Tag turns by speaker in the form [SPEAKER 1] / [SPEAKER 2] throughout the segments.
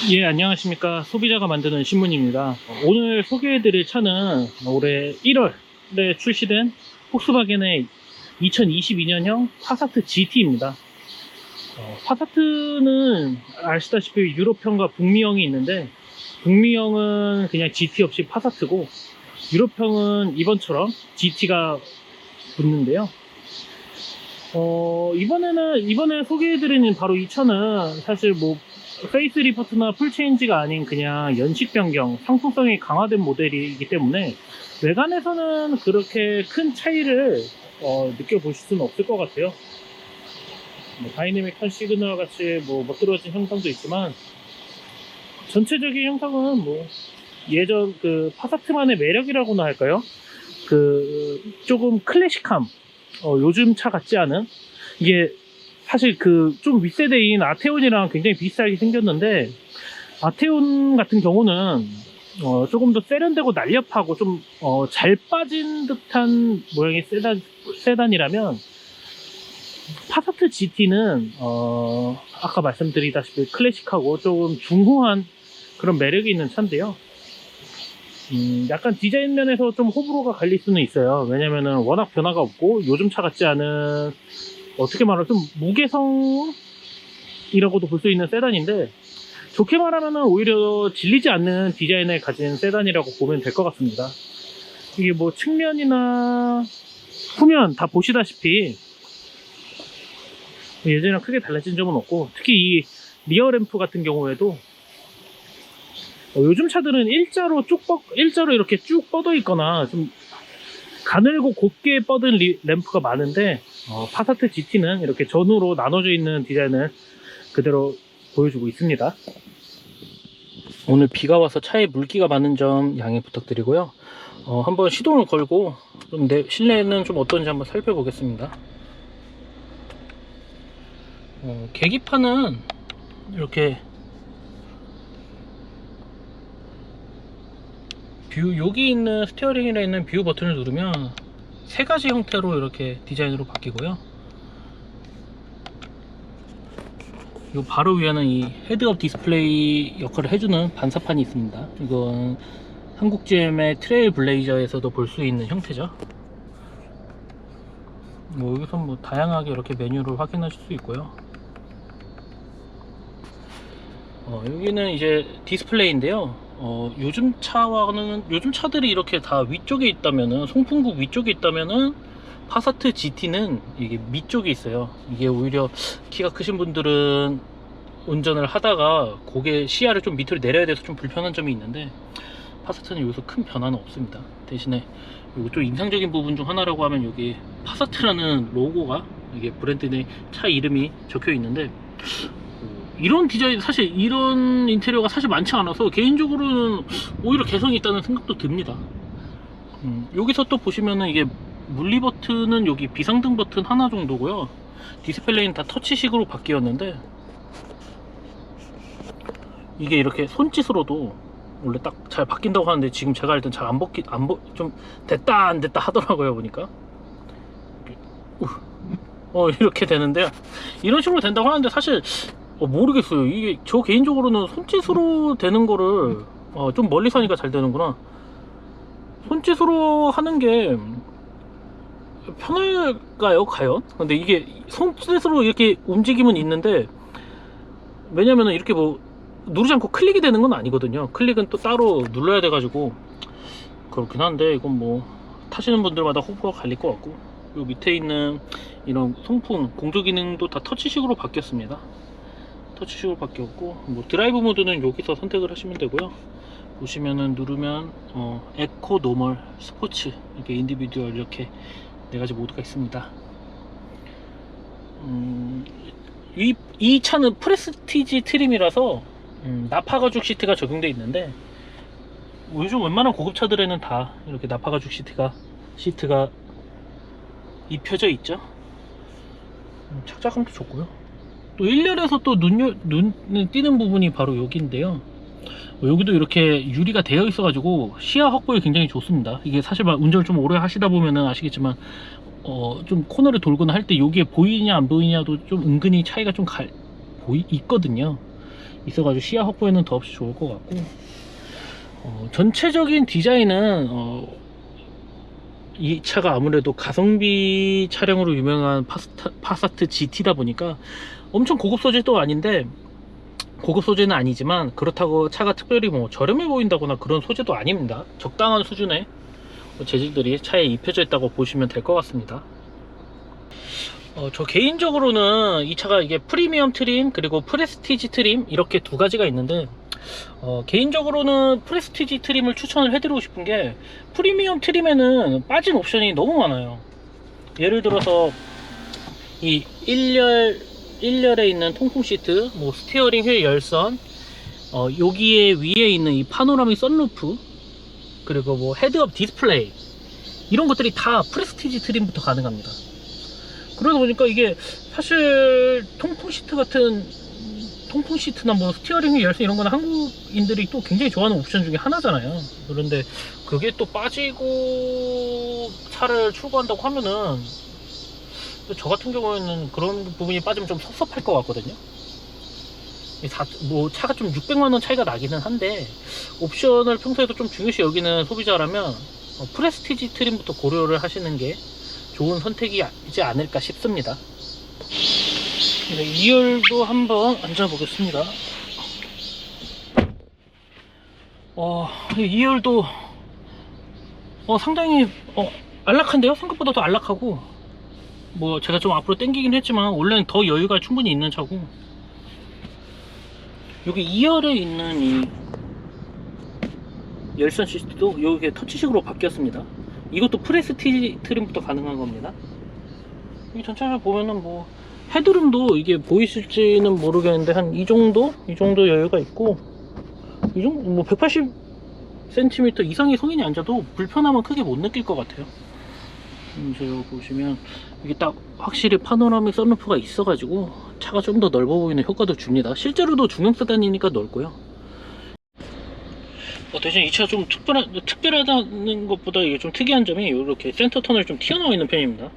[SPEAKER 1] 예, 안녕하십니까. 소비자가 만드는 신문입니다. 오늘 소개해드릴 차는 올해 1월에 출시된 폭스바겐의 2022년형 파사트 GT입니다. 파사트는 아시다시피 유럽형과 북미형이 있는데, 북미형은 그냥 GT 없이 파사트고, 유럽형은 이번처럼 GT가 붙는데요. 이번에 소개해드리는 바로 이 차는 사실 뭐 페이스리프트나 풀체인지가 아닌 그냥 연식 변경, 상품성이 강화된 모델이기 때문에 외관에서는 그렇게 큰 차이를 느껴보실 수는 없을 것 같아요. 뭐 다이내믹 턴 시그널 같이 뭐 멋들어진 형상도 있지만 전체적인 형상은 뭐 예전 그 파사트만의 매력이라고나 할까요? 그 조금 클래식함, 요즘 차 같지 않은, 이게 사실 그 좀 윗세대인 아테온이랑 굉장히 비슷하게 생겼는데, 아테온 같은 경우는 조금 더 세련되고 날렵하고 좀 잘 빠진 듯한 모양의 세단이라면, 파사트 GT는 아까 말씀드리다시피 클래식하고 조금 중후한 그런 매력이 있는 차인데요. 약간 디자인 면에서 좀 호불호가 갈릴 수는 있어요. 왜냐면은 워낙 변화가 없고 요즘 차 같지 않은, 어떻게 말하면 좀 무게성이라고도 볼 수 있는 세단인데, 좋게 말하면은 오히려 질리지 않는 디자인을 가진 세단이라고 보면 될 것 같습니다. 이게 뭐 측면이나 후면 다 보시다시피 예전이랑 크게 달라진 점은 없고, 특히 이 리어 램프 같은 경우에도 요즘 차들은 일자로 이렇게 쭉 뻗어 있거나 좀 가늘고 곱게 뻗은 램프가 많은데, 파사트 GT는 이렇게 전후로 나눠져 있는 디자인을 그대로 보여주고 있습니다. 오늘 비가 와서 차에 물기가 많은 점 양해 부탁드리고요. 한번 시동을 걸고 좀 실내는 좀 어떤지 한번 살펴보겠습니다. 계기판은 이렇게 여기 있는 스티어링에 있는 뷰 버튼을 누르면 세 가지 형태로 이렇게 디자인으로 바뀌고요. 요 바로 위에는 이 헤드업 디스플레이 역할을 해주는 반사판이 있습니다. 이건 한국 GM의 트레일 블레이저에서도 볼 수 있는 형태죠. 뭐 여기서 뭐 다양하게 이렇게 메뉴를 확인하실 수 있고요. 여기는 이제 디스플레이인데요. 요즘 차들이 이렇게 다 위쪽에 있다면은, 송풍구 위쪽에 있다면은 파사트 GT는 이게 밑쪽에 있어요. 이게 오히려 키가 크신 분들은 운전을 하다가 고개 시야를 좀 밑으로 내려야 돼서 좀 불편한 점이 있는데, 파사트는 여기서 큰 변화는 없습니다. 대신에 요거 좀 인상적인 부분 중 하나라고 하면, 여기 파사트라는 로고가, 이게 브랜드 내 차 이름이 적혀 있는데, 이런 디자인, 사실 이런 인테리어가 사실 많지 않아서 개인적으로는 오히려 개성이 있다는 생각도 듭니다. 여기서 또 보시면은 이게 물리 버튼은 여기 비상등 버튼 하나 정도고요. 디스플레이는 다 터치식으로 바뀌었는데, 이게 이렇게 손짓으로도 원래 딱 잘 바뀐다고 하는데, 지금 제가 할 땐 잘 좀 됐다 안 됐다 하더라고요. 보니까 이렇게 되는데요. 이런 식으로 된다고 하는데, 사실 모르겠어요. 이게 저 개인적으로는 손짓으로 되는 거를 좀 멀리서 하니까 잘 되는구나. 손짓으로 하는 게 편할까요, 과연? 근데 이게 손짓으로 이렇게 움직임은 있는데, 왜냐면은 이렇게 뭐 누르지 않고 클릭이 되는 건 아니거든요. 클릭은 또 따로 눌러야 돼가지고 그렇긴 한데, 이건 뭐 타시는 분들마다 호불호가 갈릴 것 같고, 요 밑에 있는 이런 송풍 공조 기능도 다 터치식으로 바뀌었습니다. 터치식으로 바뀌었고, 뭐 드라이브 모드는 여기서 선택을 하시면 되고요. 보시면은 누르면 에코, 노멀, 스포츠, 이렇게 인디비듀얼, 이렇게 네 가지 모드가 있습니다. 이 차는 프레스티지 트림이라서 나파 가죽 시트가 적용되어 있는데, 요즘 웬만한 고급차들에는 다 이렇게 나파 가죽 시트가 입혀져 있죠. 착장감도 좋고요. 또 1열에서 또 눈에 띄는 부분이 바로 여기인데요. 여기도 이렇게 유리가 되어 있어 가지고 시야 확보에 굉장히 좋습니다. 이게 사실 운전을 좀 오래 하시다 보면은 아시겠지만, 좀 코너를 돌거나 할 때 여기에 보이냐 안 보이냐도 좀 은근히 차이가 좀 있거든요. 있어가지고 시야 확보에는 더없이 좋을 것 같고, 전체적인 디자인은 이 차가 아무래도 가성비 차량으로 유명한 파사트 GT다 보니까 엄청 고급 소재도 아닌데, 고급 소재는 아니지만 그렇다고 차가 특별히 뭐 저렴해 보인다거나 그런 소재도 아닙니다. 적당한 수준의 재질들이 차에 입혀져 있다고 보시면 될 것 같습니다. 저 개인적으로는 이 차가 이게 프리미엄 트림 그리고 프레스티지 트림 이렇게 두 가지가 있는데, 개인적으로는 프레스티지 트림을 추천을 해드리고 싶은 게, 프리미엄 트림에는 빠진 옵션이 너무 많아요. 예를 들어서 이 1열에 있는 통풍 시트, 뭐 스티어링 휠 열선, 여기에 위에 있는 이 파노라믹 선루프, 그리고 뭐 헤드업 디스플레이, 이런 것들이 다 프레스티지 트림부터 가능합니다. 그러다 보니까 이게 사실 통풍 시트나 뭐 스티어링 휠 열선 이런 거는 한국인들이 또 굉장히 좋아하는 옵션 중에 하나잖아요. 그런데 그게 또 빠지고 차를 출고한다고 하면은, 저 같은 경우에는 그런 부분이 빠지면 좀 섭섭할 것 같거든요. 뭐 차가 좀 600만원 차이가 나기는 한데, 옵션을 평소에도 좀 중요시 여기는 소비자라면 프레스티지 트림부터 고려를 하시는 게 좋은 선택이지 않을까 싶습니다. 2열도 한번 앉아보겠습니다. 2열도 상당히 안락한데요? 생각보다 더 안락하고, 뭐 제가 좀 앞으로 당기긴 했지만 원래는 더 여유가 충분히 있는 차고, 여기 2열에 있는 이 열선 시트도 여기 터치식으로 바뀌었습니다. 이것도 프레스티지 트림부터 가능한 겁니다. 이 전체를 보면은 뭐 헤드룸도 이게 보이실지는 모르겠는데 한 이 정도 여유가 있고, 이 정도 뭐 180cm 이상의 성인이 앉아도 불편함은 크게 못 느낄 것 같아요. 제가 보시면 이게 딱 확실히 파노라믹 선루프가 있어가지고 차가 좀 더 넓어 보이는 효과도 줍니다. 실제로도 중형 세단이니까 넓고요. 대신 이 차가 좀 특별하다는 것보다 이게 좀 특이한 점이 이렇게 센터 터널이 좀 튀어나와 있는 편입니다.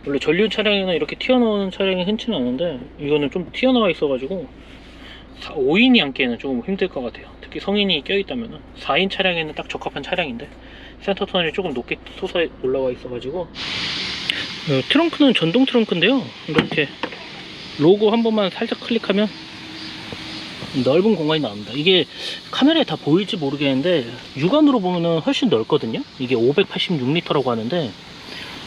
[SPEAKER 1] 원래 전륜 차량이나 이렇게 튀어나오는 차량이 흔치는 않은데, 이거는 좀 튀어나와 있어가지고 5인이 앉기에는 조금 힘들 것 같아요. 특히 성인이 껴있다면 4인 차량에는 딱 적합한 차량인데, 센터 터널이 조금 높게 솟아 올라와 있어가지고. 트렁크는 전동 트렁크인데요, 이렇게 로고 한 번만 살짝 클릭하면 넓은 공간이 나옵니다. 이게 카메라에 다 보일지 모르겠는데 육안으로 보면은 훨씬 넓거든요. 이게 586리터라고 하는데,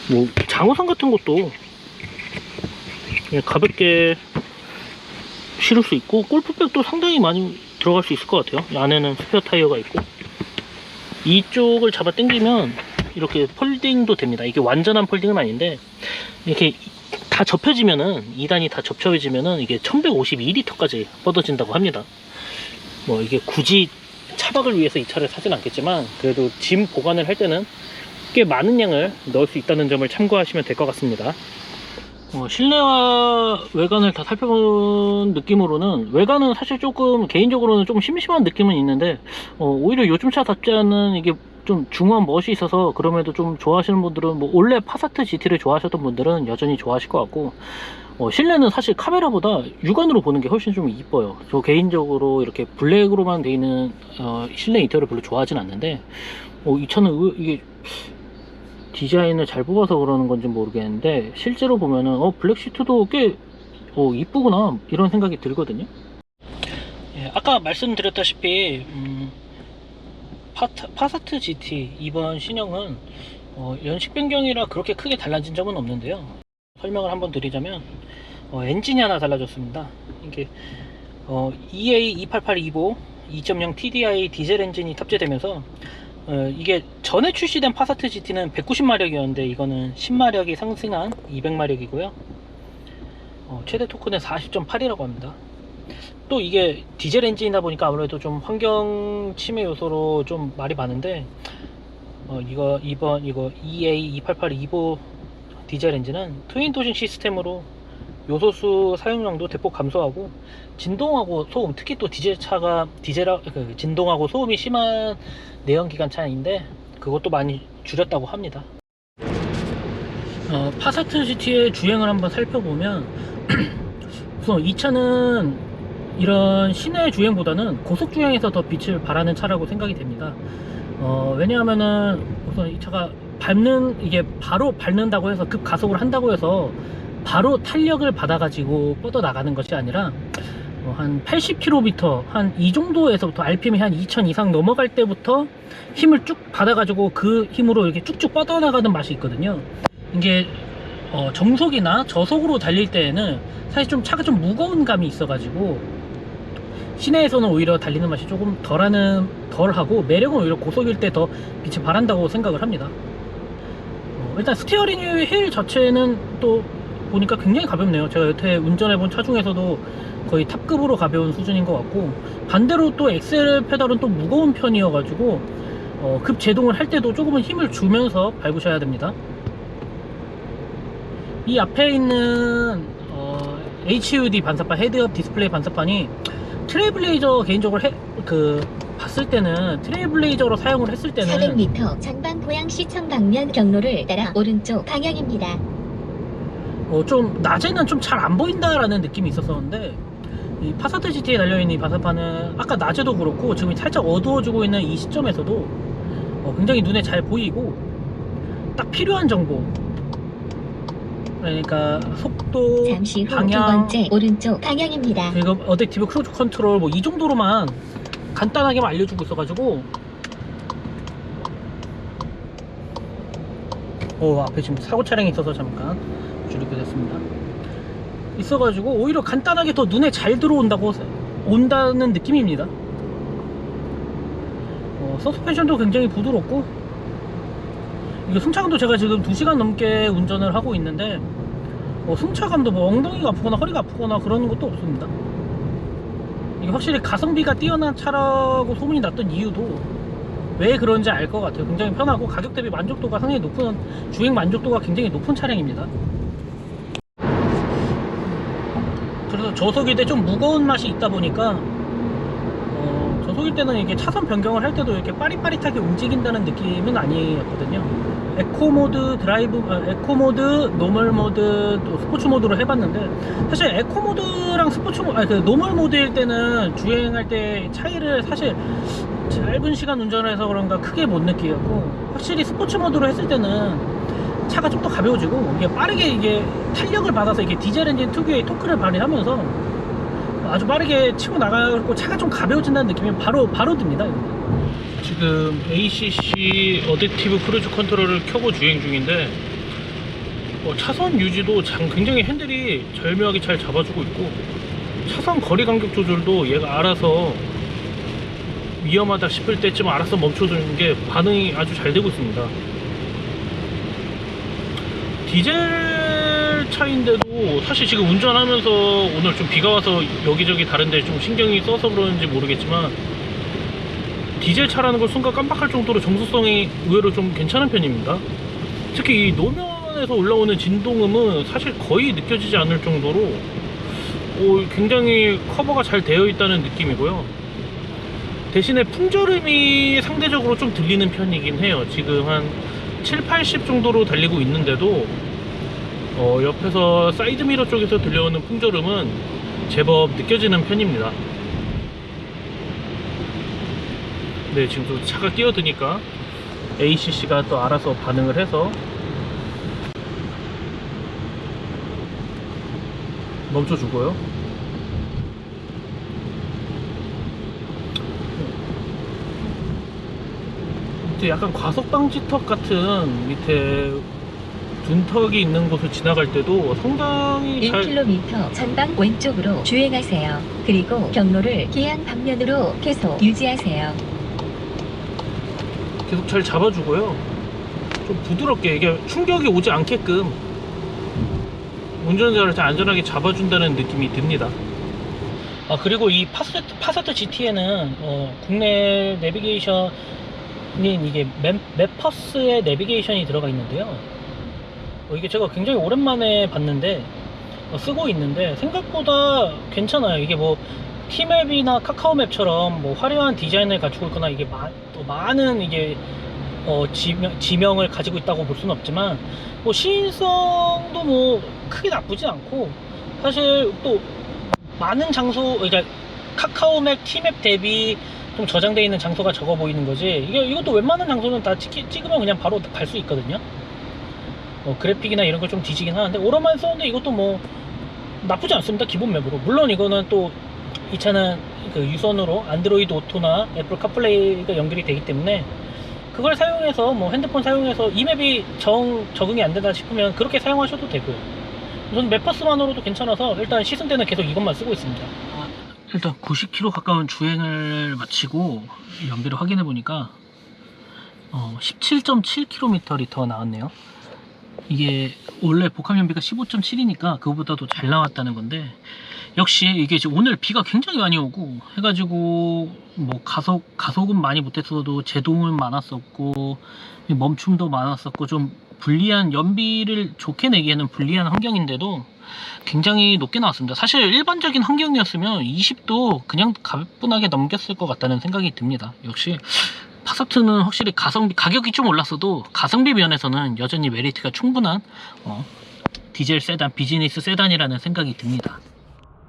[SPEAKER 1] 뭐 장어상 같은 것도 그냥 가볍게 실을 수 있고, 골프백도 상당히 많이 들어갈 수 있을 것 같아요. 안에는 스페어 타이어가 있고, 이쪽을 잡아 당기면 이렇게 폴딩도 됩니다. 이게 완전한 폴딩은 아닌데, 이렇게 다 접혀지면은, 2단이 다 접혀지면은 이게 1152리터까지 뻗어진다고 합니다. 뭐 이게 굳이 차박을 위해서 이 차를 사진 않겠지만, 그래도 짐 보관을 할 때는 꽤 많은 양을 넣을 수 있다는 점을 참고하시면 될 것 같습니다. 실내와 외관을 다 살펴본 느낌으로는, 외관은 사실 조금 개인적으로는 조금 심심한 느낌은 있는데, 오히려 요즘 차답지 않은 이게 좀 중후한 멋이 있어서, 그럼에도 좀 좋아하시는 분들은, 뭐 원래 파사트 GT를 좋아하셨던 분들은 여전히 좋아하실 것 같고, 실내는 사실 카메라보다 육안으로 보는 게 훨씬 좀 이뻐요. 저 개인적으로 이렇게 블랙으로만 돼 있는 실내 인테리어를 별로 좋아하진 않는데, 이 차는 이게 디자인을 잘 뽑아서 그러는 건지 모르겠는데, 실제로 보면은 블랙 시트도 꽤 이쁘구나 이런 생각이 들거든요. 예, 아까 말씀드렸다시피 파사트 GT 이번 신형은 연식 변경이라 그렇게 크게 달라진 점은 없는데요. 설명을 한번 드리자면, 엔진이 하나 달라졌습니다. 이게 EA28825 2.0 TDI 디젤 엔진이 탑재되면서, 이게 전에 출시된 파사트 GT는 190마력이었는데 이거는 10마력이 상승한 200마력이고요. 최대 토크는 40.8이라고 합니다. 또 이게 디젤 엔진이다 보니까 아무래도 좀 환경 침해 요소로 좀 말이 많은데, 이거 EA28825 디젤 엔진은 트윈 도징 시스템으로 요소수 사용량도 대폭 감소하고, 진동하고 소음, 특히 또 디젤차가 진동하고 소음이 심한 내연기관차인데 그것도 많이 줄였다고 합니다. 파사트 GT의 주행을 한번 살펴보면, 우선 이 차는 이런 시내 주행보다는 고속 주행에서 더 빛을 발하는 차라고 생각이 됩니다. 왜냐하면은 우선 이 차가 이게 바로 밟는다고 해서 급 가속을 한다고 해서 바로 탄력을 받아가지고 뻗어 나가는 것이 아니라 한 80km 한 이 정도에서부터 RPM이 한 2000 이상 넘어갈 때부터 힘을 쭉 받아가지고 그 힘으로 이렇게 쭉쭉 뻗어 나가는 맛이 있거든요. 이게 정속이나 저속으로 달릴 때에는 사실 좀 차가 좀 무거운 감이 있어가지고 시내에서는 오히려 달리는 맛이 조금 덜하고 매력은 오히려 고속일 때 더 빛이 발한다고 생각을 합니다. 일단 스티어링 휠 자체는 또 보니까 굉장히 가볍네요. 제가 여태 운전해본 차 중에서도 거의 탑급으로 가벼운 수준인 것 같고, 반대로 또 엑셀 페달은 또 무거운 편이어가지고 급 제동을 할 때도 조금은 힘을 주면서 밟으셔야 됩니다. 이 앞에 있는 HUD 반사판, 헤드업 디스플레이 반사판이 트레일블레이저 개인적으로 봤을 때는 트레일블레이저로 사용을 했을 때는
[SPEAKER 2] 400m 전방 보양시청 방면 경로를 따라 오른쪽 방향입니다.
[SPEAKER 1] 좀 낮에는 좀 잘 안 보인다라는 느낌이 있었었는데, 이 파사트 GT에 달려있는 이 반사판은 아까 낮에도 그렇고 지금 살짝 어두워지고 있는 이 시점에서도 굉장히 눈에 잘 보이고, 딱 필요한 정보, 그러니까 속도,
[SPEAKER 2] 잠시 후 두
[SPEAKER 1] 방향,
[SPEAKER 2] 번째 오른쪽 방향입니다.
[SPEAKER 1] 그리고 어댑티브 크루즈 컨트롤 뭐 이 정도로만 간단하게만 알려주고 있어가지고, 앞에 지금 사고 차량이 있어서 잠깐 줄이게 됐습니다. 있어가지고 오히려 간단하게 더 눈에 잘 온다는 느낌입니다. 서스펜션도 굉장히 부드럽고, 이게 승차감도 제가 지금 2시간 넘게 운전을 하고 있는데 승차감도 뭐 엉덩이가 아프거나 허리가 아프거나 그런 것도 없습니다. 이게 확실히 가성비가 뛰어난 차라고 소문이 났던 이유도 왜 그런지 알 것 같아요. 굉장히 편하고 가격 대비 만족도가 상당히 높은, 주행 만족도가 굉장히 높은 차량입니다. 그래서 저속일 때 좀 무거운 맛이 있다 보니까 저속일 때는 이게 차선 변경을 할 때도 이렇게 빠릿빠릿하게 움직인다는 느낌은 아니었거든요. 에코모드, 에코모드, 노멀모드, 또 스포츠모드로 해봤는데, 사실 에코모드랑 노멀모드일 때는 주행할 때 차이를 사실 짧은 시간 운전을 해서 그런가 크게 못 느끼겠고, 확실히 스포츠모드로 했을 때는 차가 좀 더 가벼워지고, 이게 빠르게 이게 탄력을 받아서 이게 디젤 엔진 특유의 토크를 발휘하면서 아주 빠르게 치고 나가고 차가 좀 가벼워진다는 느낌이 바로 듭니다. 지금 ACC 어댑티브 크루즈 컨트롤을 켜고 주행 중인데 차선 유지도 굉장히 핸들이 절묘하게 잘 잡아주고 있고, 차선 거리 간격 조절도 얘가 알아서 위험하다 싶을 때쯤 알아서 멈춰주는 게 반응이 아주 잘 되고 있습니다. 디젤 차인데도 사실 지금 운전하면서 오늘 좀 비가 와서 여기저기 다른데 좀 신경이 써서 그러는지 모르겠지만, 디젤 차라는 걸 순간 깜빡할 정도로 정수성이 의외로 좀 괜찮은 편입니다. 특히 이 노면에서 올라오는 진동음은 사실 거의 느껴지지 않을 정도로 굉장히 커버가 잘 되어 있다는 느낌이고요. 대신에 풍절음이 상대적으로 좀 들리는 편이긴 해요. 지금 한 7, 80 정도로 달리고 있는데도 옆에서 사이드미러 쪽에서 들려오는 풍절음은 제법 느껴지는 편입니다. 네, 지금 또 차가 끼어드니까 ACC가 또 알아서 반응을 해서 멈춰주고요. 밑에 약간 과속방지턱 같은 밑에 둔턱이 있는 곳을 지나갈 때도 상당히
[SPEAKER 2] 1km 전방 왼쪽으로 주행하세요. 그리고 경로를 기한 방면으로 계속 유지하세요.
[SPEAKER 1] 계속 잘 잡아주고요. 좀 부드럽게 이게 충격이 오지 않게끔 운전자를 잘 안전하게 잡아준다는 느낌이 듭니다. 그리고 이 파사트 GT에는 국내 내비게이션인 이게 맵퍼스의 내비게이션이 들어가 있는데요. 이게 제가 굉장히 오랜만에 봤는데 쓰고 있는데 생각보다 괜찮아요. 이게 뭐 티맵이나 카카오맵처럼 뭐 화려한 디자인을 갖추고 있거나 이게 또 많은 이게 지명을 가지고 있다고 볼 수는 없지만, 뭐 시인성도 뭐 크게 나쁘진 않고, 사실 또 많은 장소, 그러니까 카카오맵 티맵 대비 좀 저장되어 있는 장소가 적어 보이는 거지. 이것도 웬만한 장소는 다 찍으면 그냥 바로 갈 수 있거든요. 그래픽이나 이런 걸 좀 뒤지긴 하는데 오랜만에 썼는데 이것도 뭐 나쁘지 않습니다. 기본 맵으로. 물론 이거는 또 이 차는 그 유선으로 안드로이드 오토나 애플 카플레이가 연결이 되기 때문에 그걸 사용해서 뭐 핸드폰 사용해서 이 맵이 적응이 안 된다 싶으면 그렇게 사용하셔도 되고요. 저는 맵버스만으로도 괜찮아서 일단 시승 때는 계속 이것만 쓰고 있습니다. 일단 90km 가까운 주행을 마치고 연비를 확인해 보니까 17.7km 리터가 나왔네요. 이게 원래 복합 연비가 15.7이니까 그거보다도 잘 나왔다는 건데, 역시 이게 지금 오늘 비가 굉장히 많이 오고 해가지고 뭐 가속은 많이 못했어도 제동은 많았었고 멈춤도 많았었고 좀 불리한, 연비를 좋게 내기에는 불리한 환경인데도 굉장히 높게 나왔습니다. 사실 일반적인 환경이었으면 20도 그냥 가뿐하게 넘겼을 것 같다는 생각이 듭니다. 역시 파사트는 확실히 가격이 좀 올랐어도 가성비 면에서는 여전히 메리트가 충분한 디젤 세단, 비즈니스 세단이라는 생각이 듭니다.